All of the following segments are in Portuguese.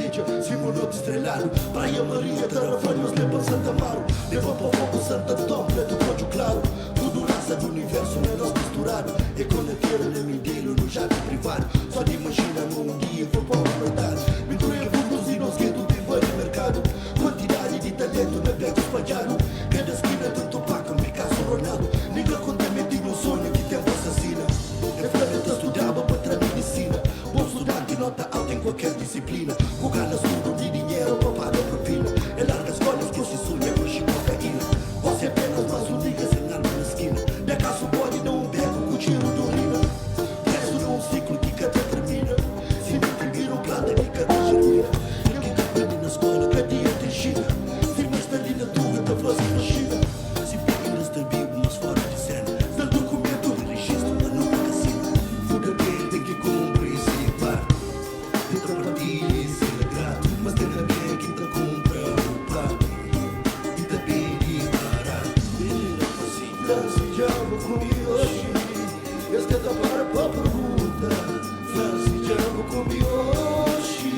Beach, sigur not estrelado. Praia Maria, Tarrafanhos, lembra Santa Amaro. Leva para fogo Santa Tom, preto, pódio claro. Tudo raça do universo, não é nós misturado. É quando eu quero na mindeiro, no jato privado. Só de imagina um dia vou para o mercado. Me doia fundos e nós que do tempo de mercado. Quantidade de talento na beca espalhado. Cada esquina tanto paca, Picasso, Ronaldo. Liga com temente no sonho que tempo assassina. É planeta estudava para a medicina. Bom estudante, nota alta em qualquer disciplina. Com ganas tudo de dinheiro, papada propina. É larga escolas que se sonha com cocaína. Você é apenas mais um nigga sem arma na esquina. Minha casa pode não um beco com cheiro de urina. Preso num ciclo que cada termina. Se me primeiro planta que cada germina. Ninguém que aprende na escola, cada dia tem China. Se me está ali na tua, da frase na China. Se peguem nas tabias, mas fora de cena. Se dá documento, registro, mas não paga cena. Fuga quem tem que compreensar. Tenta partilha e ser grato. Mas tem alguém que te compra o prato. E te pede para vir a se chama comigo hoje. Esse que tá para a pergunta. Se chama comigo hoje.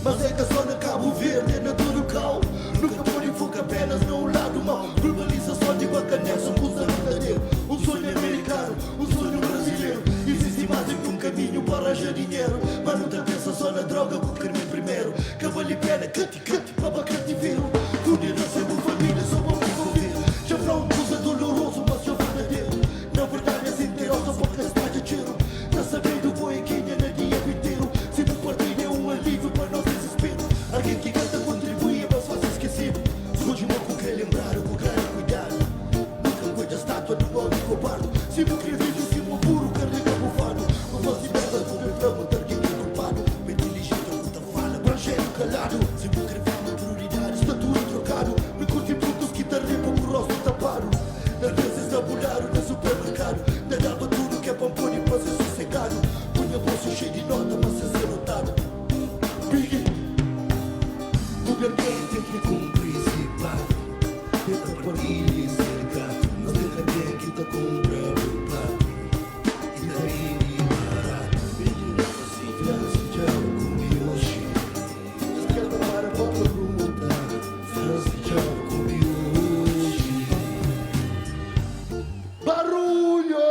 Mas é que só na Cabo Verde, é na todo cal. Nunca pode focar apenas no lado mau. Globalização de bacanessa, usa a vida dele. Um sonho americano, um sonho brasileiro. Existe mais do que um caminho para achar dinheiro. Mas não te pensa só na droga com o crime primeiro. Que vale a pena, cante, para cativeiro. Tudo é nascer com família, só vamos viver. Já para um coisa doloroso, mas já verdadeiro. Na verdade, as interosas porque está de tiro. Tá sabendo, boequinha no dia inteiro. Se não partilha é um alívio para nosso desespero. Alguém que canta contribui, mas faz esquecido. Surge uma com que lembrar, com grande cuidado. Nunca cuida a estátua do nome cobarde. Se não quer vir em cima, puro, carrega o fado. Com voz de merda, tudo é pra matar quem é culpado. Bem inteligente, muita fala, brancheiro calado. Se não quer ver uma prioridade, estatura trocado. Me curte putos que tá ripo com o rosto tapado. Às vezes namoraram no supermercado. Nadava tudo que é pampone pra ser sossegado. Punha bolso cheio de nota, mas sem ser notado. Biggie, tudo é bem, tem que compreensar. Tenta partilha e ser grato. Mas tem alguém que te compra o prato. E daí de barato. Se chama comigo hoje. Se quer tomar a boa pergunta. Se chama comigo hoje. Barulho!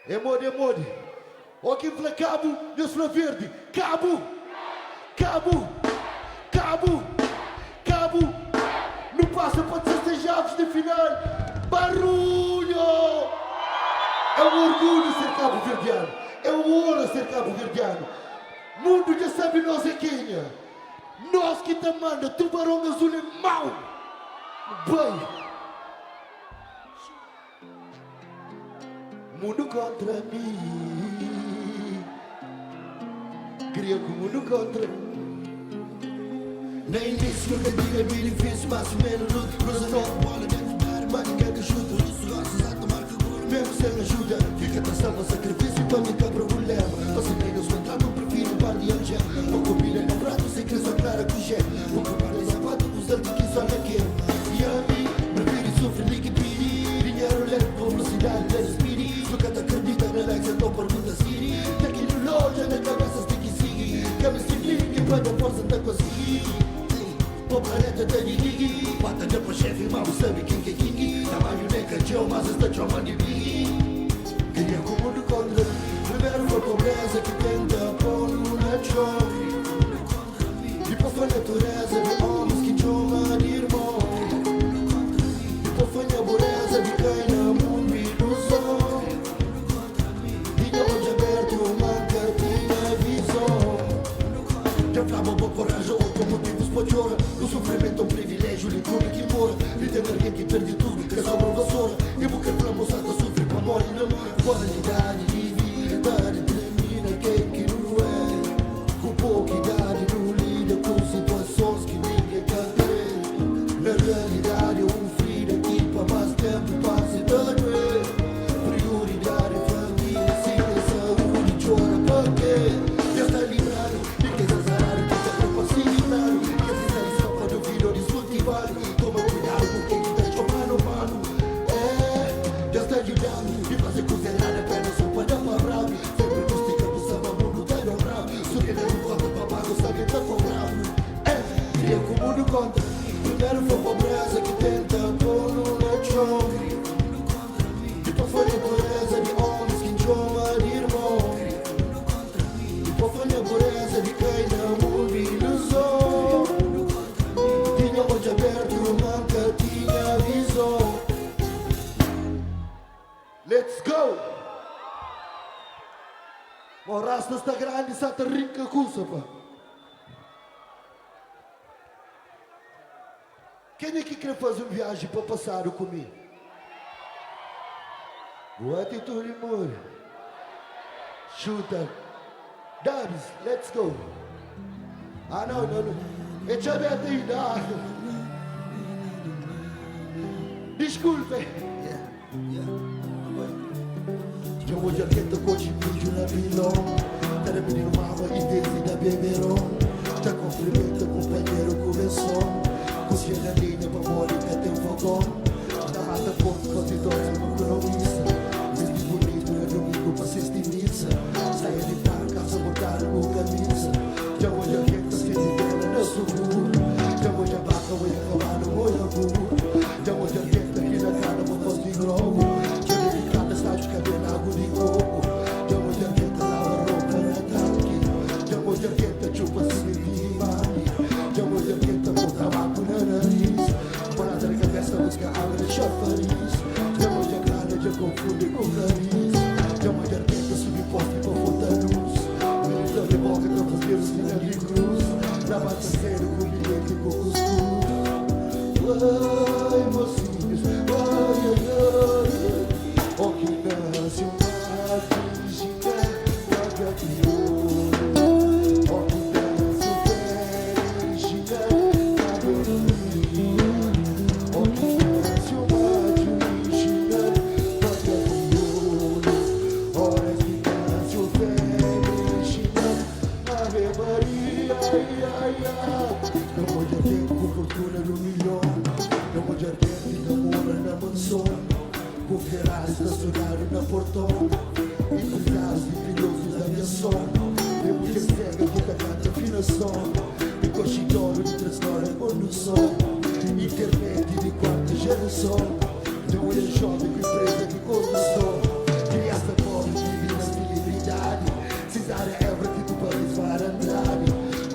Emode. Ó quem fala cabo, eu sou verde. Cabo! Não passa para 16 aves de final. Barulho! É um orgulho ser cabo-verdiano. É uma honra ser cabo-verdiano. Mundo já sabe nós é quem é. Nós que te manda, tubarão azul é mau. Bem. Mundo contra mim. Queria que o mundo contra mim. Nem início nunca diga bem difícil, mais ou menos luto. Cruza nova bola dentro do bar, mas ninguém que chuta. Russo gosta de tomar figura, mesmo sem ajuda. Fica traçando sacrifício para me quebrar o problema. Você nega os contratos, prefiro um par de angel. Vou comida no prato, sem crescer clara com gel. Vou comprar em sapato, usando que só não quero. E a mim, prefiro sofrer nem que pedir. Dinheiro lento, com velocidade, lento speedy. Nunca te acredita na Alexa, então pergunta Siri. Tecnologia na cabeça, tem que seguir. Cabe sem linha, quando a força tá conseguindo. Pobreta da Nidigi. Pata de chefe, mal sabe quem que é King. Tamanho nem canjão, mas está chama de Big. Queria que o mundo contra primeiro a pobreza que tenta pôr na chove. Depois foi a natureza de homens que chama de irmão. Depois foi a pureza de quem na mundo ilusão. Tinha olhos abertos, manca tinha visão. Já falava boa coragem, outro motivos para chorar. O sofrimento é um privilégio, lhe tudo que mora. E tem alguém que perde tudo, que é sobra vassoura. E porque a moçada sofre para morrer e namora. Qualidade de vida determina quem que não é. Com pouca idade não lida com situações que ninguém quer ter. Na realidade é um frio aqui para mais tempo passa e dano é. Prioridade é família, sim, é saúde, chora para quê? Já está livrado, ninguém se azarado, quem está capacitado. E a vida é só para ouvir ou descultivar. Toma cuidado com quem te deixa mano a mano. Let's go! Mă, rasta asta grande s-a tărrit căcusă, pă. Quem é que quer fazer viagem para passar comigo? Boa atitude, amor. Chuta. Dubs, let's go. Ah, não. É chaveta aí, dá. Desculpe. Eu vou de arqueta com o vídeo na pilão. Tá na menina mama e desde da beberão. Já cumprimenta companheiro começou. Cozinha a linha pra Mônica tem fogão. Na mata ponto com vitória no cronomista. Vestido bonito é domingo pra assistir missa. Saia de casa, botar o camisa. Já vou de arqueta sem vela na seguro. Já vou de abaca, vou acabar no moiabu. Já vou de arqueta aqui na cara, vou fazer grogo. Já de cada estádio de cabelo água de coco. Já vou de arqueta, lava roupa na tanque. Já vou de arqueta, chupa se de mani. Já vou de arqueta, com tabaco na nariz. Morada na cabeça, busca água de chafariz. Já vou de agrada, já confunde com nariz. Já vou de arqueta, subir poste pra botar luz. Militão de boca, pra fazer os sinal de cruz. Na bata sério, com bilhete com cuscuz. Ai, mocinhos, ai. O que nasce uma virgina, paga crioulo. O que nasce virgina, paga crioulo. O que nasce uma virgina, paga crioulo. Horas que nasce virgina, Ave Maria, não pode ter com fortuna no milhão. Não pode ter que namora na mansão. Com Ferrari estacionário na portão. E com carros e pilotos da aviação. Tem mulher cega que tá cada afinação. E coxidoro de transtorno e condução. Internet de quarta geração. Tem mulher jovem com empresa de condução. Criança pobre que vive na celebridade. Cesárea Évora que do país vai andar.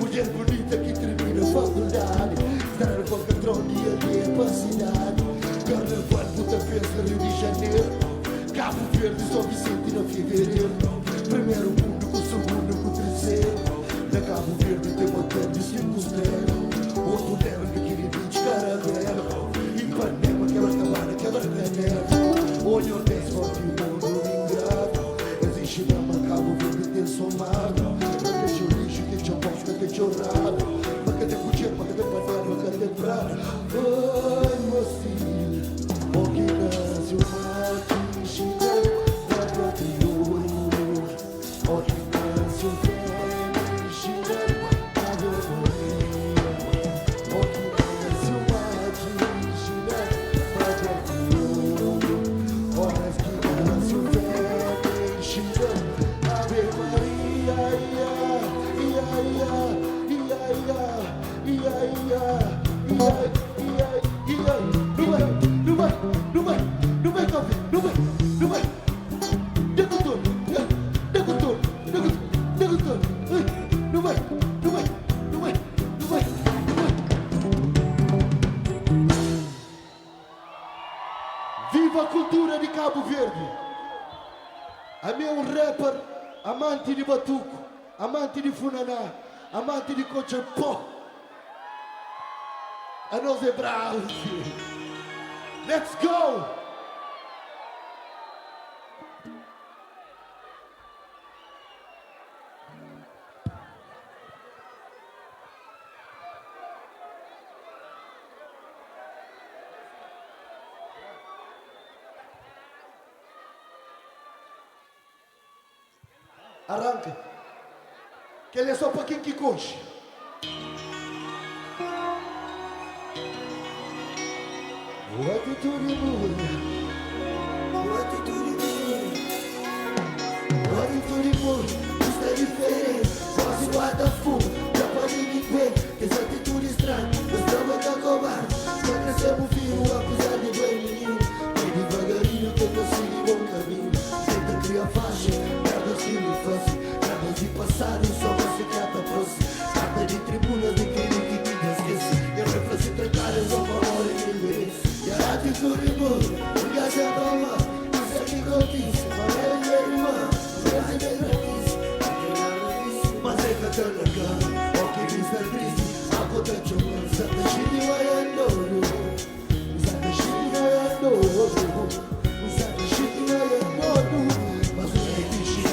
Mulher bonita que termina a faculdade. Estar no Falcatrão dia de pra cidade. Carnaval, puta festa, Rio de Janeiro. Cabo Verde, São Vicente no fevereiro. Primeiro mundo com o segundo com o terceiro. Na Cabo Verde tem motel de 5 estrelas. Outro leva que queria 20 caramelo. Ipanema, quebra-cabana, quebra-canela. Olho desce, forte o mundo ingrato. Existe na Cabo Verde ter somado. Deixa o lixo, deixa a bosta, deixa o rabo. Cadê cuchillo, cadê panela, cadê prato? Ai, mocinho, o que nasce uma virgina, paga crioulo. O que nasce virgina, paga Maria. O que nasce uma virgina, paga crioulo. Horas que nasce virgina, Ave Maria, Viva a cultura de Cabo Verde! A mim é um rapper amante de batuco, amante de funaná, amante de cochapó. A nós é bravo. Let's go! Arranca. Que ele é só para quem que coxa. Boa atitude, mulher. Boa atitude, mulher. Boa atitude, mulher. Isso é diferente. Quase guarda-fogo. Já pode me ver. Que essa atitude estranha. Nós estamos a covarde. Já crescemos firme, apesar de bem menino. Vai devagarinho que eu sigo o bom caminho. Tenta criar faixa. Merda assim me fácil. Merda de passado. Só você que ata próximo. Carta de tribuna de querer que te esquece. E a reflexão se trancar é só para hora e me merece. Atitude boa, engajada lá. Isso é que conquista, valeu minha irmã, Deus é mas é que eu tô largando, ok, Mr. Triste, acontece uma santa shiri vai andando, santa shiri vai andando, santa shiri vai andando, mas não é bicho,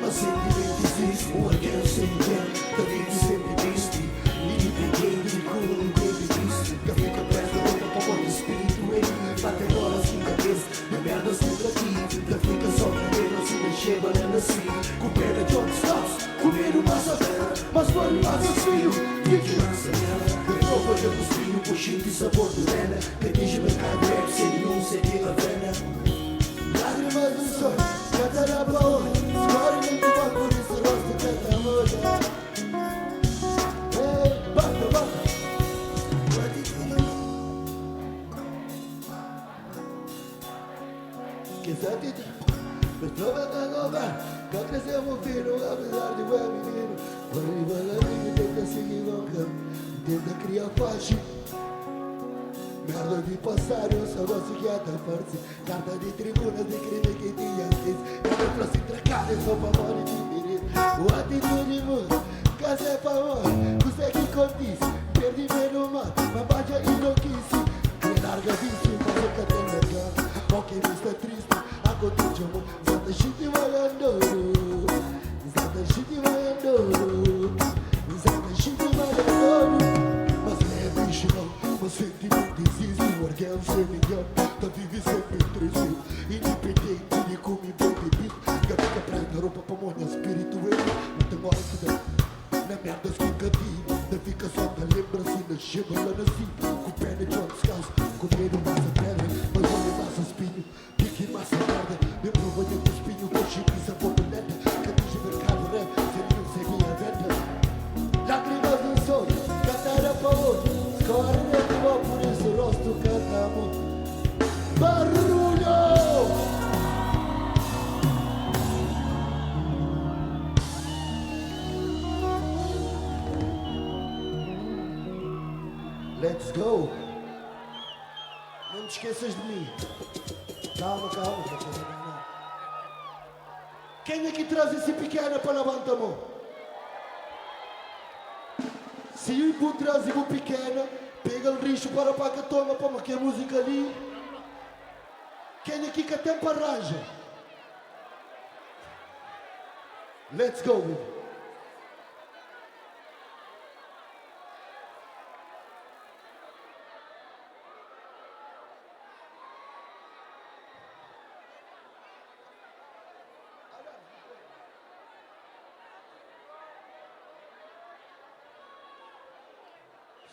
mas sentimento existe, um again, sempre again, também sempre triste, ninguém de culo, ninguém de triste, que fica perto da roupa para o espírito, bate agora assim cabeça, de merda sempre aqui, que fica só cabelo, assim mexer, banana assim, com pena de outros lados. Comer uma savana, mas foi mais filho. Vigilância nela, eu troco de cuspinho, puxinho de sabor de lena. Que diz mercado rap, sem nenhum, sem nenhuma vena. Lágrimas do sol, cantará pra onde? Escolhe nem do banco desse rosto, canta moda. Ei, bata, bata. Que sabe de... Mas tô batendo o bar. Já crescemos filho, apesar de bom menino. Vai devagarinho, tenta seguir louca, tenta criar faixa. Merda de passário, só gosto que até farce. Carta de tribuna de crime que tinha crise. Cada trouxe tracada, só pra morrer de direito. O atitude muda, casa é pra morrer. Você que condiz, perdi menos mal, mas bate a enlouquece. Que larga vício, mas eu catei na cara. Ok, está triste, acontece amor. Santa shit vai andando. Santa shit vai andando. Santa shit vai andando. Mas não é bicho não, mas sentimento existe. O orgulho ser melhor, tá vive sempre triste. Independente de como me bebi. Que fica preta, roupa pra monha, espírito eu. Não tem hora que dá. Na merda que nunca vi. Não fica só da lembrança, não chega lá assim. Com perna de outros caos, com medo massa pedra. Mas olha massa espinho, pique massa merda. Me prova de espinho, com chip e sabor de neta. Que diz mercado rap, sem seguir a venda. Lágrimas no sol, cantará pra outro. Escorre dentro do por isso rosto cantamos. Barulho! Let's go! Não te esqueças de mim. Calma, calma. Quem é que traz esse pequeno para levantar a mão? Se eu vou trazer o pequeno, pega o lixo para pagar toma para que a música ali. Quem é que tempo arranja? Let's go, baby.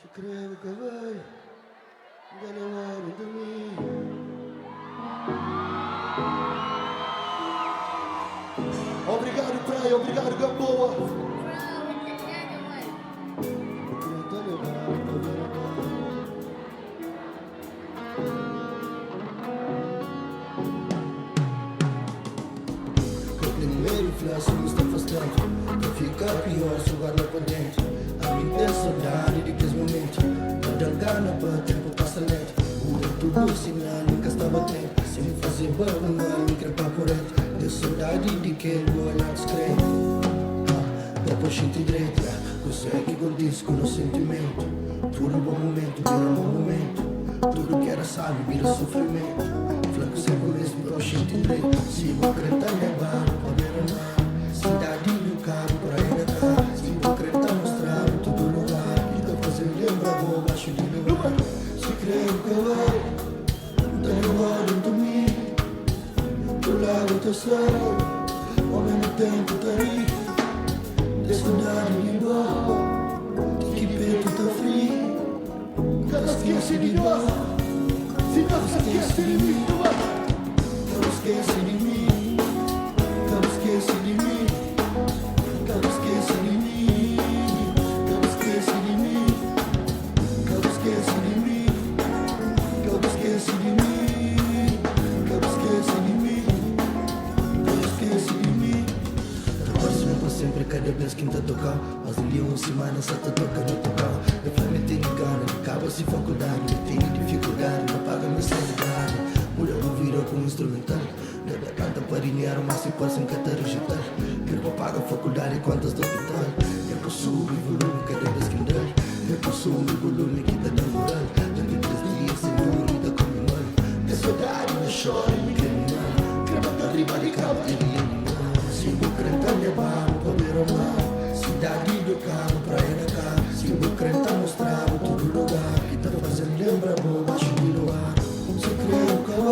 Se creme que vai, ganhar de mim. Obrigado, Praia, obrigado, Gamboa. Se me está afastando, pra ficar pior, sugar lá pra dentro. A mim tem saudade de aqueles momentos. Não dá gana pra tempo passa lento. Muda tudo, sinal nunca estava atento. Sem me fazer barulho, me crepar por dentro. Deu saudade de quem o olhar descrente. Depois gente direita, consegue com disco no sentimento. Tudo bom momento, vira bom momento. Tudo que era sábio vira sofrimento. Flanco sempre mesmo, depois gente direita. Se vou acreditar, levar pra ver a mar. Cidade do carro pra ir da casa. Se vou acreditar, mostrar em todo lugar. E tá fazendo lembrar, vou abaixo de meu lugar. Se creio que eu vou, tá levando de mim. Do lado teu céu, ao mesmo tempo tá aí. De saudade de igual, que peito tá frio. Cada esquece de nós, se não se esquece de mim. Não esquece de mim. Não esquece de mim, não esquece de mim, não esquece de mim, não esquece de mim, não esquece de mim, não esquece de mim, não esquece de mim. Torce-me para sempre cada vez que me tocar, mas um dia uma semana só te toca no tocar. Eu falei tenho gana, acaba-se faculdade, tenho dificuldade, não paga minha sanidade. Mulher não vira com um instrumental. Canta para dinheiro, mas se passa em catarujita. Quero pagar a faculdade, quantas do hospital. Eu possuo o volume, cada vez que andar. Eu possuo o volume que dá da moral. Tanto 3 dias sem vida comunal. De saudade, me choro e me criminal. Quero matar riba de cabo, ele é animal. Se eu crenta levar, para ver o mar. Cidade do carro, praia da cá. Se eu crenta mostrar todo lugar. Que tá fazendo lembra, vou baixo de luar. Se creio que eu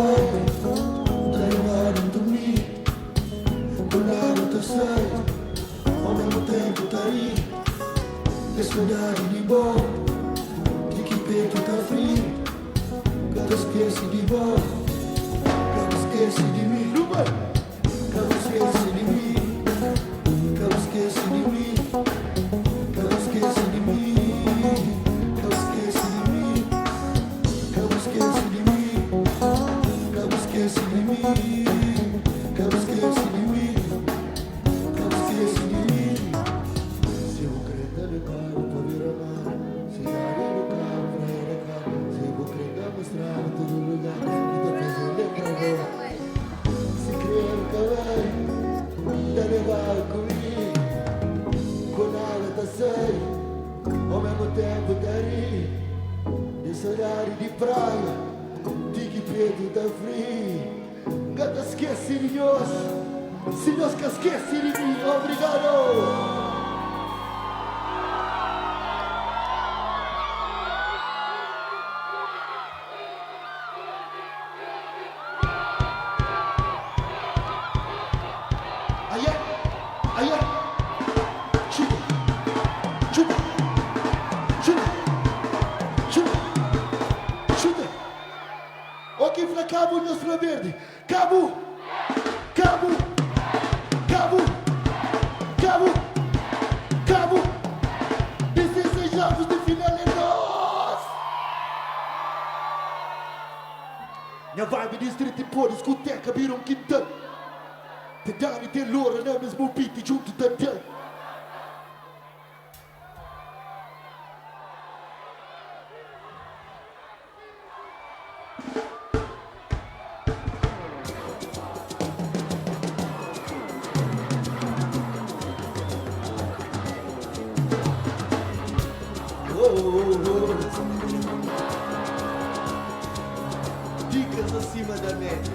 derivado de mim. Do lado tá sai. Ao mesmo tempo tá aí. De saudade de bom. De que peito tá frio. Cada esquece de bom. Cada esquece de mim. Cada esquece de mim. Cada esquece de mim. Cada esquece de mim. Cada esquece de mim. Cada esquece de mim. Cada esquece de mim. Cada esquece de mim. Cada esquece de mim. Se eu creta de carro para vir a mar. Se dar do carro para ir a cá. Se eu creta mostrar todo lugar. E da fazer lembrar. Se crer que vai. Da levar comigo. Com nada tá sei. Ao mesmo tempo tá ri. Desse horário de praia. De que preto tá frio. Gata esquece de nós. Se nós que esquece de mim. Obrigado. Aia, chupa, chupa, chupa, chupa, chupa. Ok, para Cabo, Nostra Verde. Cabo, Cabo, Cabo, Cabo, Cabo. 16 jogos de final é nós. Minha vibe de street e pôr, discoteca, vira quintal. Te dani te loro, não mesmo beat junto também. Dicas acima da média.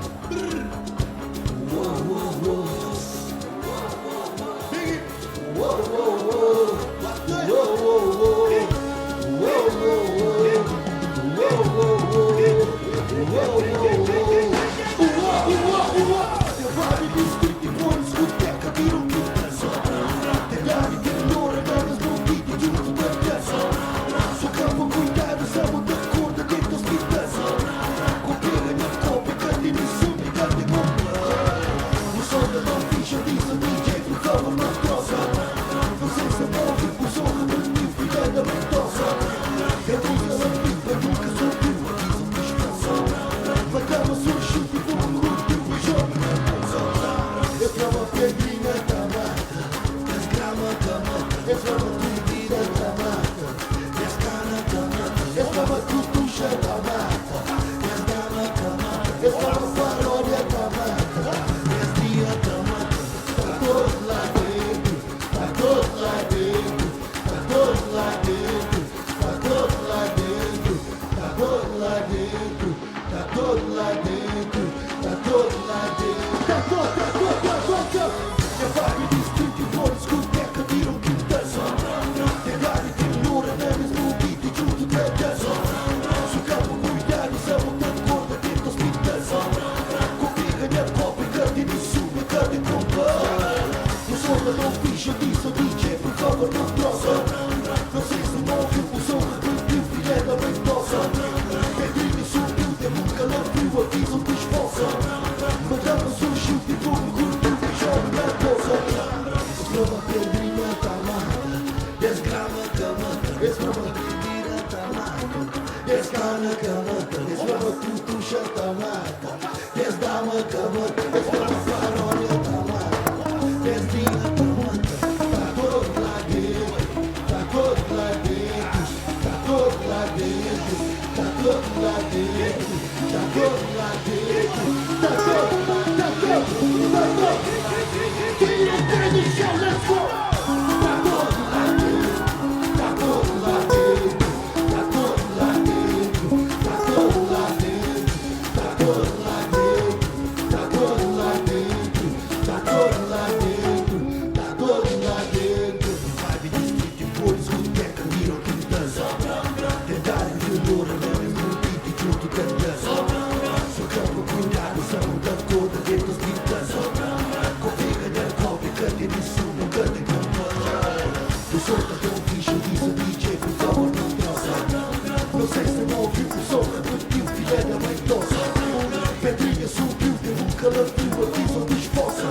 calafrio aqui são disposta.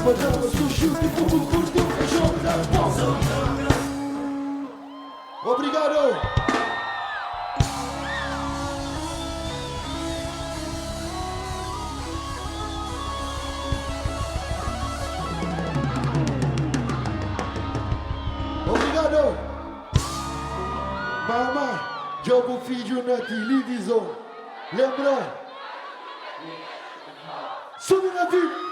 Madama surgiu tipo o curto feijão da bolsa. Obrigado! Obrigado! Mamãe, jogo filho na televisão. Lembra? Sobe na vida!